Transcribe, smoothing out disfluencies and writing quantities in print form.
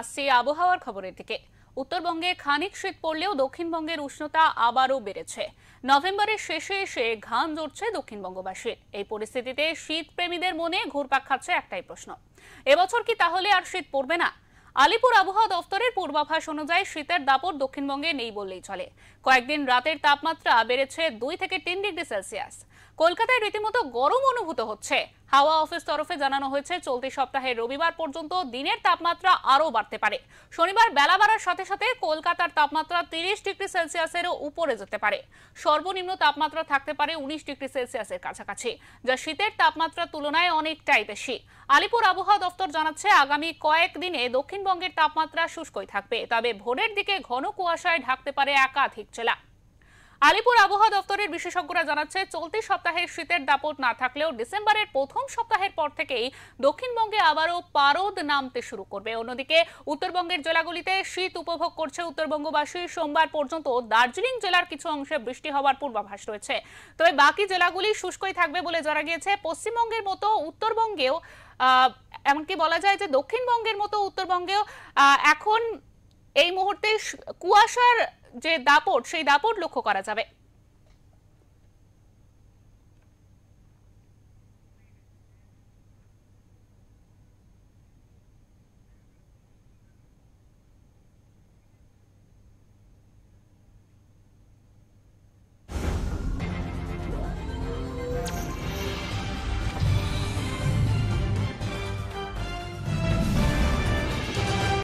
আসছে আবহাওয়ার খবরের দিকে। উত্তরবঙ্গে খানিক শীত পড়লেও দক্ষিণবঙ্গের উষ্ণতা আবারও বেড়েছে। নভেম্বরের শেষে এসে ঘাম ঝরছে দক্ষিণবঙ্গবাসীর। এই পরিস্থিতিতে শীত প্রেমীদের মনে ঘুরপাক খাচ্ছে একটাই প্রশ্ন, এবছর কি তাহলে আর শীত পড়বে না? আলিপুর আবহাওয়া দফতরের পূর্বাভাস অনুযায়ী শীতের দাপট দক্ষিণবঙ্গে নেই বললেই চলে। কয়েকদিন রাতের তাপমাত্রা বেড়েছে 2 থেকে 3 ডিগ্রি সেলসিয়াস। কলকাতায় রীতিমতো গরম অনুভূত হচ্ছে। হাওয়া অফিস তরফে জানানো হয়েছে চলতি সপ্তাহের রবিবার পর্যন্ত দিনের তাপমাত্রা আরও বাড়তে পারে। শনিবার বেলা বাড়ার সাথে সাথে কলকাতার তাপমাত্রা 30 ডিগ্রি সেলসিয়াসেরও উপরে যেতে পারে। সর্বনিম্ন তাপমাত্রা থাকতে পারে 19 ডিগ্রি সেলসিয়াসের কাছাকাছি, যা শীতের তাপমাত্রার তুলনায় অনেকটাই বেশি। আলিপুর আবহাওয়া দফতর জানাচ্ছে আগামী কয়েকদিনে দক্ষিণবঙ্গের তাপমাত্রা শুষ্কই থাকবে, তবে ভোরের দিকে ঘন কুয়াশায় ঢাকতে পারে একাধিক জেলা। আলিপুর আবহাওয়া দফতরের বিশেষজ্ঞরা জানাচ্ছে চলতি সপ্তাহে শীতের দাপট না থাকলেও ডিসেম্বরের প্রথম সপ্তাহের পর থেকেই দক্ষিণবঙ্গে আবারও পারদ নামতে শুরু করবে। অন্যদিকে উত্তরবঙ্গের জেলাগুলিতে শীত উপভোগ করছে উত্তরবঙ্গবাসী। সোমবার পর্যন্ত দার্জিলিং জেলার কিছু অংশে বৃষ্টি হওয়ার পূর্বাভাস রয়েছে, তবে বাকি জেলাগুলি শুষ্কই থাকবে বলে জানা গিয়েছে। পশ্চিমবঙ্গের মতো উত্তরবঙ্গেও এমনকি বলা যায় যে দক্ষিণবঙ্গের মতো উত্তরবঙ্গেও এখন এই মুহূর্তে কুয়াশার যে দাপট সেই দাপট লক্ষ্য করা যাবে।